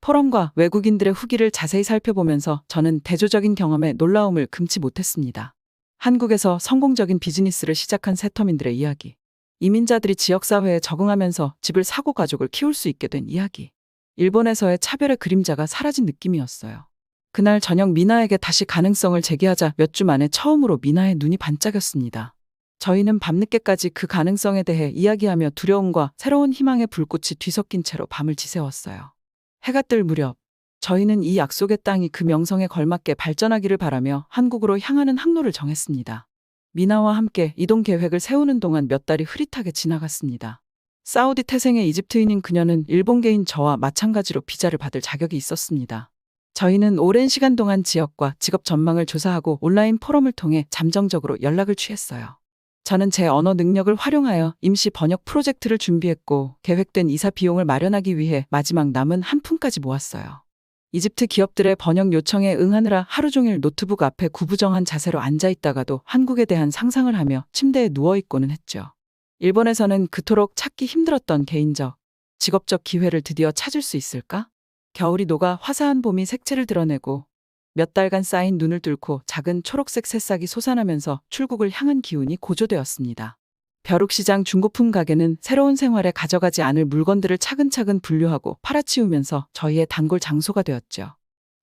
포럼과 외국인들의 후기를 자세히 살펴보면서 저는 대조적인 경험에 놀라움을 금치 못했습니다. 한국에서 성공적인 비즈니스를 시작한 세터민들의 이야기. 이민자들이 지역사회에 적응하면서 집을 사고 가족을 키울 수 있게 된 이야기. 일본에서의 차별의 그림자가 사라진 느낌이었어요. 그날 저녁 미나에게 다시 가능성을 제기하자 몇 주 만에 처음으로 미나의 눈이 반짝였습니다. 저희는 밤늦게까지 그 가능성에 대해 이야기하며 두려움과 새로운 희망의 불꽃이 뒤섞인 채로 밤을 지새웠어요. 해가 뜰 무렵, 저희는 이 약속의 땅이 그 명성에 걸맞게 발전하기를 바라며 한국으로 향하는 항로를 정했습니다. 미나와 함께 이동 계획을 세우는 동안 몇 달이 흐릿하게 지나갔습니다. 사우디 태생의 이집트인인 그녀는 일본계인 저와 마찬가지로 비자를 받을 자격이 있었습니다. 저희는 오랜 시간 동안 지역과 직업 전망을 조사하고 온라인 포럼을 통해 잠정적으로 연락을 취했어요. 저는 제 언어 능력을 활용하여 임시 번역 프로젝트를 준비했고 계획된 이사 비용을 마련하기 위해 마지막 남은 한 푼까지 모았어요. 이집트 기업들의 번역 요청에 응하느라 하루 종일 노트북 앞에 구부정한 자세로 앉아있다가도 한국에 대한 상상을 하며 침대에 누워있고는 했죠. 일본에서는 그토록 찾기 힘들었던 개인적, 직업적 기회를 드디어 찾을 수 있을까? 겨울이 녹아 화사한 봄이 색채를 드러내고 몇 달간 쌓인 눈을 뚫고 작은 초록색 새싹이 솟아나면서 출국을 향한 기운이 고조되었습니다. 벼룩시장 중고품 가게는 새로운 생활에 가져가지 않을 물건들을 차근차근 분류하고 팔아치우면서 저희의 단골 장소가 되었죠.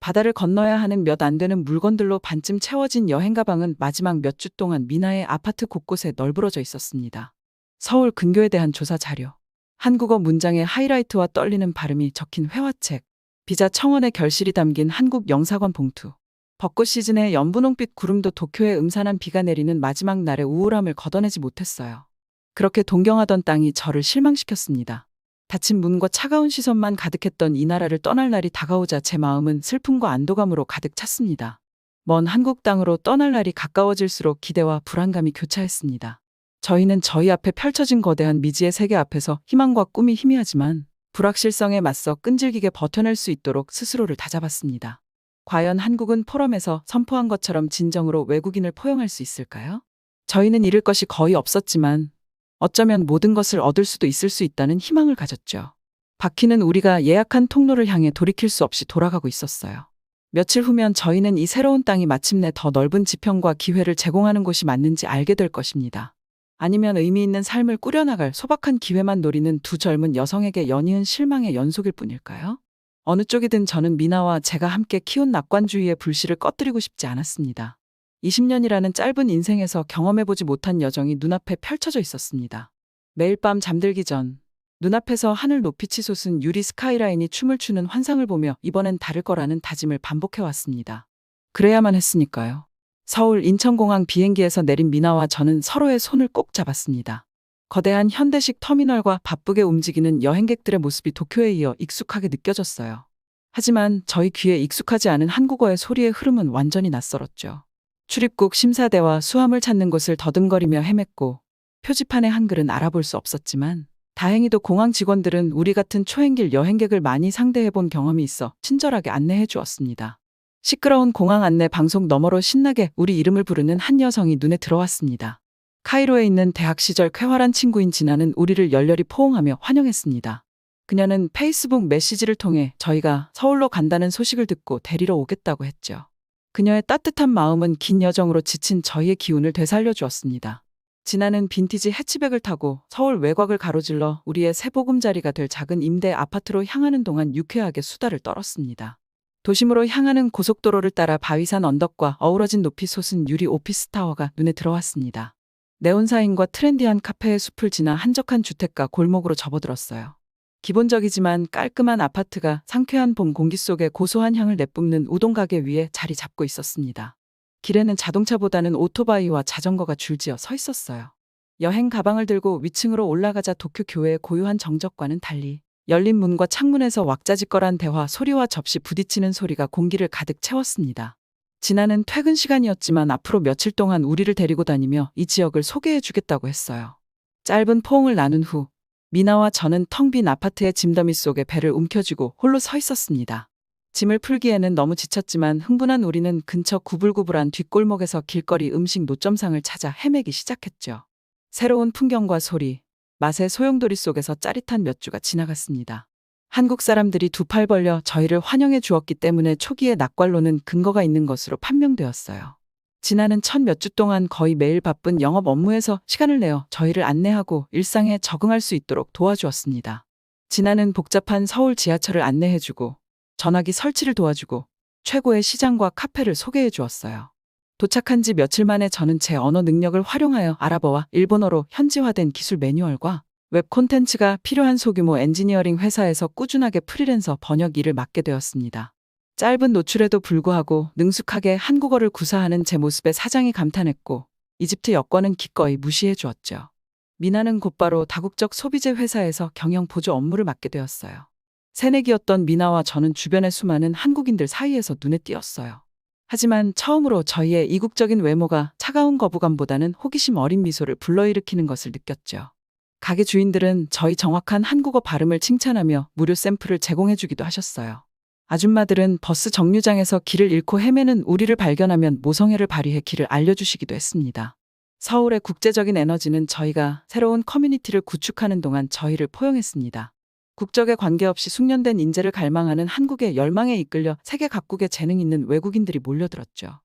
바다를 건너야 하는 몇 안 되는 물건들로 반쯤 채워진 여행 가방은 마지막 몇 주 동안 미나의 아파트 곳곳에 널브러져 있었습니다. 서울 근교에 대한 조사 자료, 한국어 문장의 하이라이트와 떨리는 발음이 적힌 회화책, 비자 청원의 결실이 담긴 한국 영사관 봉투, 벚꽃 시즌의 연분홍빛 구름도 도쿄에 음산한 비가 내리는 마지막 날의 우울함을 걷어내지 못했어요. 그렇게 동경하던 땅이 저를 실망시켰습니다. 닫힌 문과 차가운 시선만 가득했던 이 나라를 떠날 날이 다가오자 제 마음은 슬픔과 안도감으로 가득 찼습니다. 먼 한국 땅으로 떠날 날이 가까워질수록 기대와 불안감이 교차했습니다. 저희는 저희 앞에 펼쳐진 거대한 미지의 세계 앞에서 희망과 꿈이 희미하지만 불확실성에 맞서 끈질기게 버텨낼 수 있도록 스스로를 다잡았습니다. 과연 한국은 포럼에서 선포한 것처럼 진정으로 외국인을 포용할 수 있을까요? 저희는 잃을 것이 거의 없었지만 어쩌면 모든 것을 얻을 수도 있을 수 있다는 희망을 가졌죠. 바퀴는 우리가 예약한 통로를 향해 돌이킬 수 없이 돌아가고 있었어요. 며칠 후면 저희는 이 새로운 땅이 마침내 더 넓은 지평과 기회를 제공하는 곳이 맞는지 알게 될 것입니다. 아니면 의미 있는 삶을 꾸려나갈 소박한 기회만 노리는 두 젊은 여성에게 연이은 실망의 연속일 뿐일까요? 어느 쪽이든 저는 미나와 제가 함께 키운 낙관주의의 불씨를 꺼뜨리고 싶지 않았습니다. 20년이라는 짧은 인생에서 경험해보지 못한 여정이 눈앞에 펼쳐져 있었습니다. 매일 밤 잠들기 전 눈앞에서 하늘 높이 치솟은 유리 스카이라인이 춤을 추는 환상을 보며 이번엔 다를 거라는 다짐을 반복해왔습니다. 그래야만 했으니까요. 서울 인천공항 비행기에서 내린 미나와 저는 서로의 손을 꼭 잡았습니다. 거대한 현대식 터미널과 바쁘게 움직이는 여행객들의 모습이 도쿄에 이어 익숙하게 느껴졌어요. 하지만 저희 귀에 익숙하지 않은 한국어의 소리의 흐름은 완전히 낯설었죠. 출입국 심사대와 수함을 찾는 곳을 더듬거리며 헤맸고 표지판의 한글은 알아볼 수 없었지만 다행히도 공항 직원들은 우리 같은 초행길 여행객을 많이 상대해본 경험이 있어 친절하게 안내해 주었습니다. 시끄러운 공항 안내 방송 너머로 신나게 우리 이름을 부르는 한 여성이 눈에 들어왔습니다. 카이로에 있는 대학 시절 쾌활한 친구인 진아는 우리를 열렬히 포옹하며 환영했습니다. 그녀는 페이스북 메시지를 통해 저희가 서울로 간다는 소식을 듣고 데리러 오겠다고 했죠. 그녀의 따뜻한 마음은 긴 여정으로 지친 저희의 기운을 되살려 주었습니다. 진아는 빈티지 해치백을 타고 서울 외곽을 가로질러 우리의 새 보금자리가 될 작은 임대 아파트로 향하는 동안 유쾌하게 수다를 떨었습니다. 도심으로 향하는 고속도로를 따라 바위산 언덕과 어우러진 높이 솟은 유리 오피스타워가 눈에 들어왔습니다. 네온사인과 트렌디한 카페의 숲을 지나 한적한 주택가 골목으로 접어들었어요. 기본적이지만 깔끔한 아파트가 상쾌한 봄 공기 속에 고소한 향을 내뿜는 우동 가게 위에 자리 잡고 있었습니다. 길에는 자동차보다는 오토바이와 자전거가 줄지어 서 있었어요. 여행 가방을 들고 위층으로 올라가자 도쿄 교회의 고요한 정적과는 달리 열린 문과 창문에서 왁자지껄한 대화 소리와 접시 부딪히는 소리가 공기를 가득 채웠습니다. 진아는 퇴근 시간이었지만 앞으로 며칠 동안 우리를 데리고 다니며 이 지역을 소개해 주겠다고 했어요. 짧은 포옹을 나눈 후 미나와 저는 텅 빈 아파트의 짐더미 속에 배를 움켜쥐고 홀로 서 있었습니다. 짐을 풀기에는 너무 지쳤지만 흥분한 우리는 근처 구불구불한 뒷골목에서 길거리 음식 노점상을 찾아 헤매기 시작했죠. 새로운 풍경과 소리, 맛의 소용돌이 속에서 짜릿한 몇 주가 지나갔습니다. 한국 사람들이 두 팔 벌려 저희를 환영해 주었기 때문에 초기의 낙관론은 근거가 있는 것으로 판명되었어요. 진아는 첫 몇 주 동안 거의 매일 바쁜 영업 업무에서 시간을 내어 저희를 안내하고 일상에 적응할 수 있도록 도와주었습니다. 진아는 복잡한 서울 지하철을 안내해주고 전화기 설치를 도와주고 최고의 시장과 카페를 소개해 주었어요. 도착한 지 며칠 만에 저는 제 언어 능력을 활용하여 아랍어와 일본어로 현지화된 기술 매뉴얼과 웹 콘텐츠가 필요한 소규모 엔지니어링 회사에서 꾸준하게 프리랜서 번역 일을 맡게 되었습니다. 짧은 노출에도 불구하고 능숙하게 한국어를 구사하는 제 모습에 사장이 감탄했고 이집트 여권은 기꺼이 무시해 주었죠. 미나는 곧바로 다국적 소비재 회사에서 경영 보조 업무를 맡게 되었어요. 새내기였던 미나와 저는 주변의 수많은 한국인들 사이에서 눈에 띄었어요. 하지만 처음으로 저희의 이국적인 외모가 차가운 거부감보다는 호기심 어린 미소를 불러일으키는 것을 느꼈죠. 가게 주인들은 저희 정확한 한국어 발음을 칭찬하며 무료 샘플을 제공해주기도 하셨어요. 아줌마들은 버스 정류장에서 길을 잃고 헤매는 우리를 발견하면 모성애를 발휘해 길을 알려주시기도 했습니다. 서울의 국제적인 에너지는 저희가 새로운 커뮤니티를 구축하는 동안 저희를 포용했습니다. 국적에 관계없이 숙련된 인재를 갈망하는 한국의 열망에 이끌려 세계 각국의 재능 있는 외국인들이 몰려들었죠.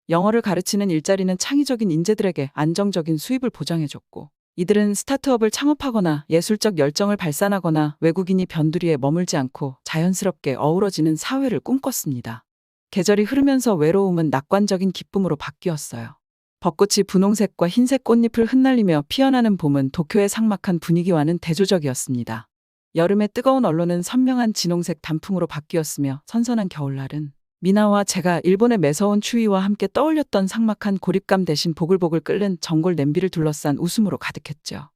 영어를 가르치는 일자리는 창의적인 인재들에게 안정적인 수입을 보장해줬고 이들은 스타트업을 창업하거나 예술적 열정을 발산하거나 외국인이 변두리에 머물지 않고 자연스럽게 어우러지는 사회를 꿈꿨습니다. 계절이 흐르면서 외로움은 낙관적인 기쁨으로 바뀌었어요. 벚꽃이 분홍색과 흰색 꽃잎을 흩날리며 피어나는 봄은 도쿄의 삭막한 분위기와는 대조적이었습니다. 여름의 뜨거운 얼로는 선명한 진홍색 단풍으로 바뀌었으며 선선한 겨울날은 미나와 제가 일본의 매서운 추위와 함께 떠올렸던 삭막한 고립감 대신 보글보글 끓는 전골 냄비를 둘러싼 웃음으로 가득했죠.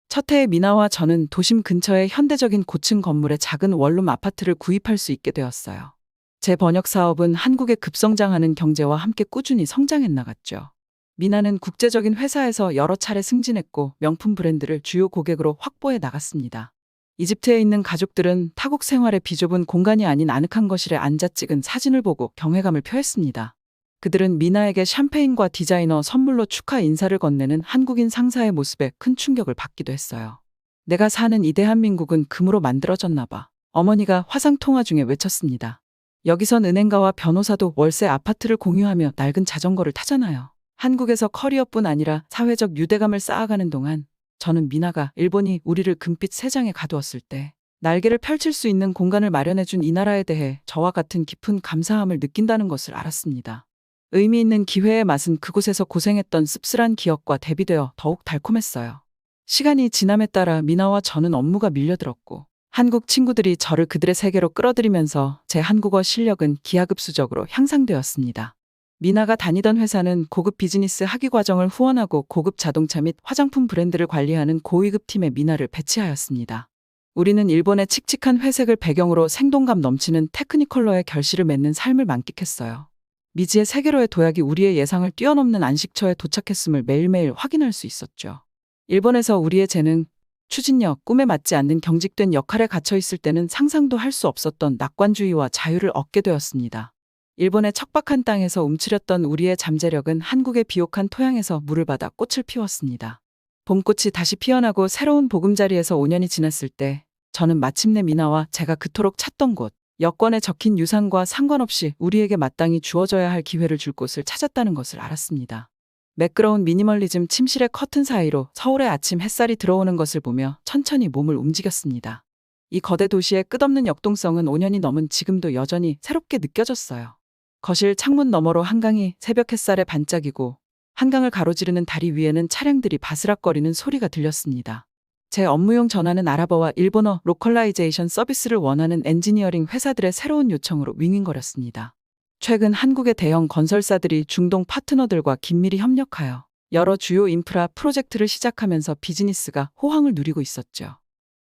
첫 해에 미나와 저는 도심 근처의 현대적인 고층 건물의 작은 원룸 아파트를 구입할 수 있게 되었어요. 제 번역 사업은 한국의 급성장하는 경제와 함께 꾸준히 성장해 나갔죠. 미나는 국제적인 회사에서 여러 차례 승진했고 명품 브랜드를 주요 고객으로 확보해 나갔습니다. 이집트에 있는 가족들은 타국 생활의 비좁은 공간이 아닌 아늑한 거실에 앉아 찍은 사진을 보고 경외감을 표했습니다. 그들은 미나에게 샴페인과 디자이너 선물로 축하 인사를 건네는 한국인 상사의 모습에 큰 충격을 받기도 했어요. 내가 사는 이 대한민국은 금으로 만들어졌나 봐. 어머니가 화상통화 중에 외쳤습니다. 여기선 은행가와 변호사도 월세 아파트를 공유하며 낡은 자전거를 타잖아요. 한국에서 커리어뿐 아니라 사회적 유대감을 쌓아가는 동안 저는 미나가 일본이 우리를 금빛 세장에 가두었을 때 날개를 펼칠 수 있는 공간을 마련해준 이 나라에 대해 저와 같은 깊은 감사함을 느낀다는 것을 알았습니다. 의미 있는 기회의 맛은 그곳에서 고생했던 씁쓸한 기억과 대비되어 더욱 달콤했어요. 시간이 지남에 따라 미나와 저는 업무가 밀려들었고 한국 친구들이 저를 그들의 세계로 끌어들이면서 제 한국어 실력은 기하급수적으로 향상되었습니다. 미나가 다니던 회사는 고급 비즈니스 학위 과정을 후원하고 고급 자동차 및 화장품 브랜드를 관리하는 고위급 팀에 미나를 배치하였습니다. 우리는 일본의 칙칙한 회색을 배경으로 생동감 넘치는 테크니컬러의 결실을 맺는 삶을 만끽했어요. 미지의 세계로의 도약이 우리의 예상을 뛰어넘는 안식처에 도착했음을 매일매일 확인할 수 있었죠. 일본에서 우리의 재능, 추진력, 꿈에 맞지 않는 경직된 역할에 갇혀 있을 때는 상상도 할 수 없었던 낙관주의와 자유를 얻게 되었습니다. 일본의 척박한 땅에서 움츠렸던 우리의 잠재력은 한국의 비옥한 토양에서 물을 받아 꽃을 피웠습니다. 봄꽃이 다시 피어나고 새로운 보금자리에서 5년이 지났을 때 저는 마침내 미나와 제가 그토록 찾던 곳, 여권에 적힌 유산과 상관없이 우리에게 마땅히 주어져야 할 기회를 줄 곳을 찾았다는 것을 알았습니다. 매끄러운 미니멀리즘 침실의 커튼 사이로 서울의 아침 햇살이 들어오는 것을 보며 천천히 몸을 움직였습니다. 이 거대 도시의 끝없는 역동성은 5년이 넘은 지금도 여전히 새롭게 느껴졌어요. 거실 창문 너머로 한강이 새벽 햇살에 반짝이고 한강을 가로지르는 다리 위에는 차량들이 바스락거리는 소리가 들렸습니다. 제 업무용 전화는 아랍어와 일본어 로컬라이제이션 서비스를 원하는 엔지니어링 회사들의 새로운 요청으로 윙윙거렸습니다. 최근 한국의 대형 건설사들이 중동 파트너들과 긴밀히 협력하여 여러 주요 인프라 프로젝트를 시작하면서 비즈니스가 호황을 누리고 있었죠.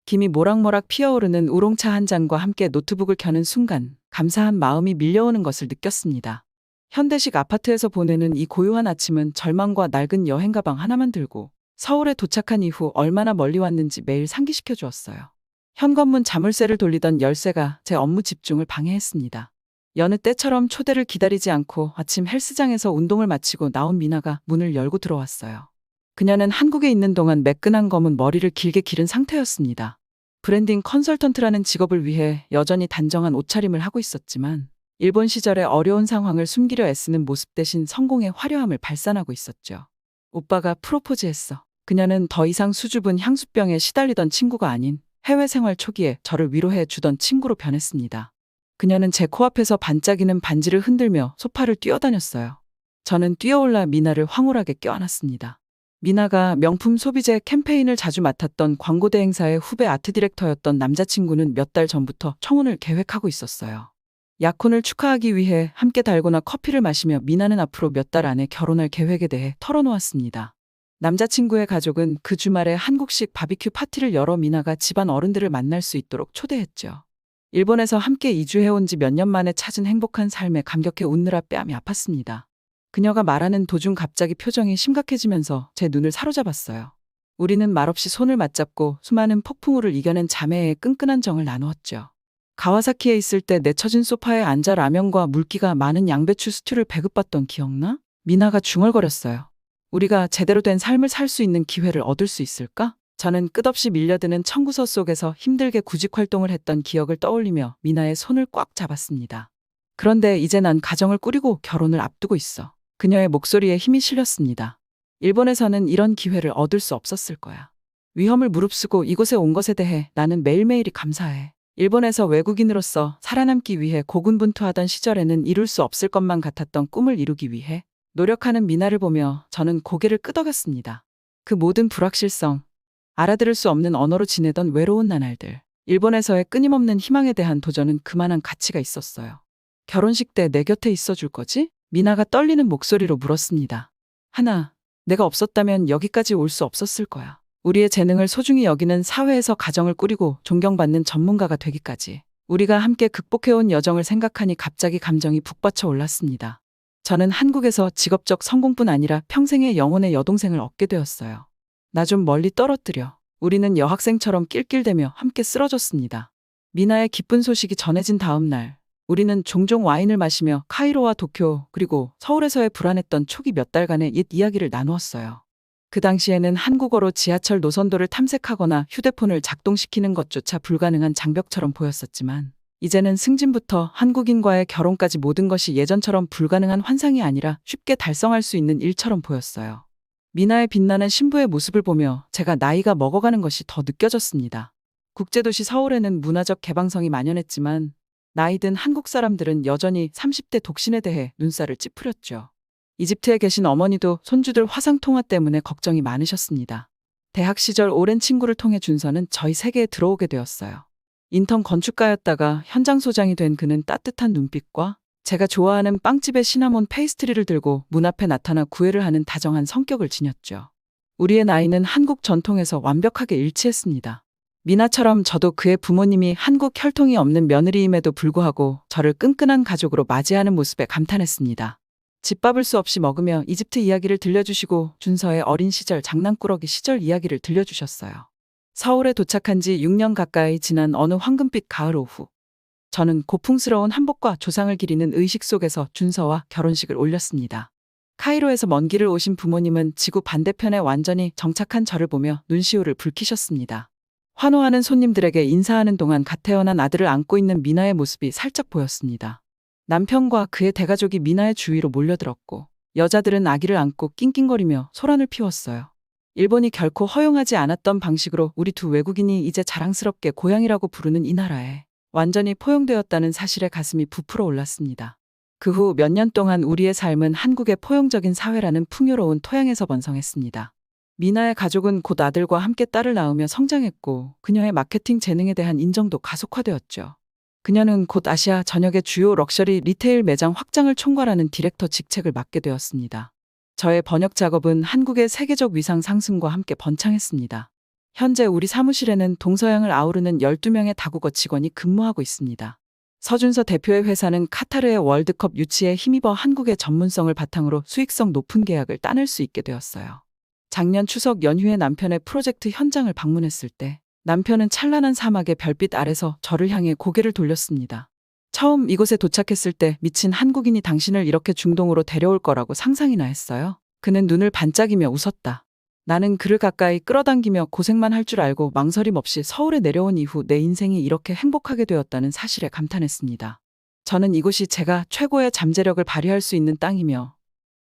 김이 모락모락 피어오르는 우롱차 한 잔과 함께 노트북을 켜는 순간 감사한 마음이 밀려오는 것을 느꼈습니다. 현대식 아파트에서 보내는 이 고요한 아침은 절망과 낡은 여행 가방 하나만 들고 서울에 도착한 이후 얼마나 멀리 왔는지 매일 상기시켜 주었어요. 현관문 자물쇠를 돌리던 열쇠가 제 업무 집중을 방해했습니다. 여느 때처럼 초대를 기다리지 않고 아침 헬스장에서 운동을 마치고 나온 미나가 문을 열고 들어왔어요. 그녀는 한국에 있는 동안 매끈한 검은 머리를 길게 기른 상태였습니다. 브랜딩 컨설턴트라는 직업을 위해 여전히 단정한 옷차림을 하고 있었지만 일본 시절의 어려운 상황을 숨기려 애쓰는 모습 대신 성공의 화려함을 발산하고 있었죠. 오빠가 프로포즈했어. 그녀는 더 이상 수줍은 향수병에 시달리던 친구가 아닌 해외 생활 초기에 저를 위로해 주던 친구로 변했습니다. 그녀는 제 코앞에서 반짝이는 반지를 흔들며 소파를 뛰어다녔어요. 저는 뛰어올라 미나를 황홀하게 껴안았습니다. 미나가 명품 소비재 캠페인을 자주 맡았던 광고대 행사의 후배 아트 디렉터였던 남자친구는 몇 달 전부터 청혼을 계획하고 있었어요. 약혼을 축하하기 위해 함께 달고나 커피를 마시며 미나는 앞으로 몇 달 안에 결혼할 계획에 대해 털어놓았습니다. 남자친구의 가족은 그 주말에 한국식 바비큐 파티를 열어 미나가 집안 어른들을 만날 수 있도록 초대했죠. 일본에서 함께 이주해온 지 몇 년 만에 찾은 행복한 삶에 감격해 웃느라 뺨이 아팠습니다. 그녀가 말하는 도중 갑자기 표정이 심각해지면서 제 눈을 사로잡았어요. 우리는 말없이 손을 맞잡고 수많은 폭풍우를 이겨낸 자매의 끈끈한 정을 나누었죠. 가와사키에 있을 때 내쳐진 소파에 앉아 라면과 물기가 많은 양배추 스튜를 배급받던 기억나? 미나가 중얼거렸어요. 우리가 제대로 된 삶을 살 수 있는 기회를 얻을 수 있을까? 저는 끝없이 밀려드는 청구서 속에서 힘들게 구직 활동을 했던 기억을 떠올리며 미나의 손을 꽉 잡았습니다. 그런데 이제 난 가정을 꾸리고 결혼을 앞두고 있어. 그녀의 목소리에 힘이 실렸습니다. 일본에서는 이런 기회를 얻을 수 없었을 거야. 위험을 무릅쓰고 이곳에 온 것에 대해 나는 매일매일이 감사해. 일본에서 외국인으로서 살아남기 위해 고군분투하던 시절에는 이룰 수 없을 것만 같았던 꿈을 이루기 위해 노력하는 미나를 보며 저는 고개를 끄덕였습니다. 그 모든 불확실성, 알아들을 수 없는 언어로 지내던 외로운 나날들, 일본에서의 끊임없는 희망에 대한 도전은 그만한 가치가 있었어요. 결혼식 때 내 곁에 있어줄 거지? 미나가 떨리는 목소리로 물었습니다. 하나, 내가 없었다면 여기까지 올 수 없었을 거야. 우리의 재능을 소중히 여기는 사회에서 가정을 꾸리고 존경받는 전문가가 되기까지 우리가 함께 극복해온 여정을 생각하니 갑자기 감정이 북받쳐 올랐습니다. 저는 한국에서 직업적 성공뿐 아니라 평생의 영혼의 여동생을 얻게 되었어요. 나 좀 멀리 떨어뜨려. 우리는 여학생처럼 낄낄대며 함께 쓰러졌습니다. 미나의 기쁜 소식이 전해진 다음 날, 우리는 종종 와인을 마시며 카이로와 도쿄 그리고 서울에서의 불안했던 초기 몇 달간의 옛 이야기를 나누었어요. 그 당시에는 한국어로 지하철 노선도를 탐색하거나 휴대폰을 작동시키는 것조차 불가능한 장벽처럼 보였었지만 이제는 승진부터 한국인과의 결혼까지 모든 것이 예전처럼 불가능한 환상이 아니라 쉽게 달성할 수 있는 일처럼 보였어요. 미나의 빛나는 신부의 모습을 보며 제가 나이가 먹어가는 것이 더 느껴졌습니다. 국제도시 서울에는 문화적 개방성이 만연했지만 나이 든 한국 사람들은 여전히 30대 독신에 대해 눈살을 찌푸렸죠. 이집트에 계신 어머니도 손주들 화상통화 때문에 걱정이 많으셨습니다. 대학 시절 오랜 친구를 통해 준서는 저희 세계에 들어오게 되었어요. 인턴 건축가였다가 현장 소장이 된 그는 따뜻한 눈빛과 제가 좋아하는 빵집의 시나몬 페이스트리를 들고 문 앞에 나타나 구애를 하는 다정한 성격을 지녔죠. 우리의 나이는 한국 전통에서 완벽하게 일치했습니다. 미나처럼 저도 그의 부모님이 한국 혈통이 없는 며느리임에도 불구하고 저를 끈끈한 가족으로 맞이하는 모습에 감탄했습니다. 집밥을 수 없이 먹으며 이집트 이야기를 들려주시고 준서의 어린 시절 장난꾸러기 시절 이야기를 들려주셨어요. 서울에 도착한 지 6년 가까이 지난 어느 황금빛 가을 오후. 저는 고풍스러운 한복과 조상을 기리는 의식 속에서 준서와 결혼식을 올렸습니다. 카이로에서 먼 길을 오신 부모님은 지구 반대편에 완전히 정착한 저를 보며 눈시울을 붉히셨습니다. 환호하는 손님들에게 인사하는 동안 갓 태어난 아들을 안고 있는 미나의 모습이 살짝 보였습니다. 남편과 그의 대가족이 미나의 주위로 몰려들었고 여자들은 아기를 안고 낑낑거리며 소란을 피웠어요. 일본이 결코 허용하지 않았던 방식으로 우리 두 외국인이 이제 자랑스럽게 고향이라고 부르는 이 나라에 완전히 포용되었다는 사실에 가슴이 부풀어 올랐습니다. 그 후 몇 년 동안 우리의 삶은 한국의 포용적인 사회라는 풍요로운 토양에서 번성했습니다. 미나의 가족은 곧 아들과 함께 딸을 낳으며 성장했고 그녀의 마케팅 재능에 대한 인정도 가속화되었죠. 그녀는 곧 아시아 전역의 주요 럭셔리 리테일 매장 확장을 총괄하는 디렉터 직책을 맡게 되었습니다. 저의 번역 작업은 한국의 세계적 위상 상승과 함께 번창했습니다. 현재 우리 사무실에는 동서양을 아우르는 12명의 다국어 직원이 근무하고 있습니다. 서준서 대표의 회사는 카타르의 월드컵 유치에 힘입어 한국의 전문성을 바탕으로 수익성 높은 계약을 따낼 수 있게 되었어요. 작년 추석 연휴에 남편의 프로젝트 현장을 방문했을 때 남편은 찬란한 사막의 별빛 아래서 저를 향해 고개를 돌렸습니다. 처음 이곳에 도착했을 때 미친 한국인이 당신을 이렇게 중동으로 데려올 거라고 상상이나 했어요. 그는 눈을 반짝이며 웃었다. 나는 그를 가까이 끌어당기며 고생만 할 줄 알고 망설임 없이 서울에 내려온 이후 내 인생이 이렇게 행복하게 되었다는 사실에 감탄했습니다. 저는 이곳이 제가 최고의 잠재력을 발휘할 수 있는 땅이며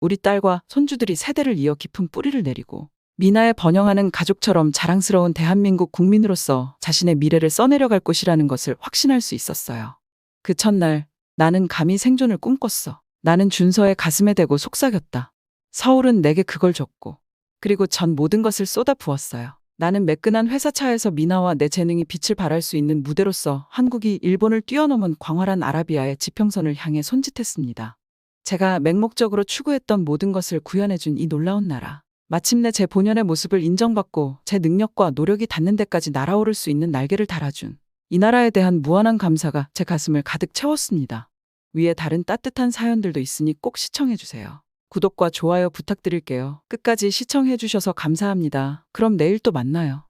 우리 딸과 손주들이 세대를 이어 깊은 뿌리를 내리고 미나의 번영하는 가족처럼 자랑스러운 대한민국 국민으로서 자신의 미래를 써내려갈 곳이라는 것을 확신할 수 있었어요. 그 첫날 나는 감히 생존을 꿈꿨어. 나는 준서의 가슴에 대고 속삭였다. 서울은 내게 그걸 줬고 그리고 전 모든 것을 쏟아 부었어요. 나는 매끈한 회사차에서 미나와 내 재능이 빛을 발할 수 있는 무대로서 한국이 일본을 뛰어넘은 광활한 아라비아의 지평선을 향해 손짓했습니다. 제가 맹목적으로 추구했던 모든 것을 구현해준 이 놀라운 나라. 마침내 제 본연의 모습을 인정받고 제 능력과 노력이 닿는 데까지 날아오를 수 있는 날개를 달아준 이 나라에 대한 무한한 감사가 제 가슴을 가득 채웠습니다. 위에 다른 따뜻한 사연들도 있으니 꼭 시청해주세요. 구독과 좋아요 부탁드릴게요. 끝까지 시청해주셔서 감사합니다. 그럼 내일 또 만나요.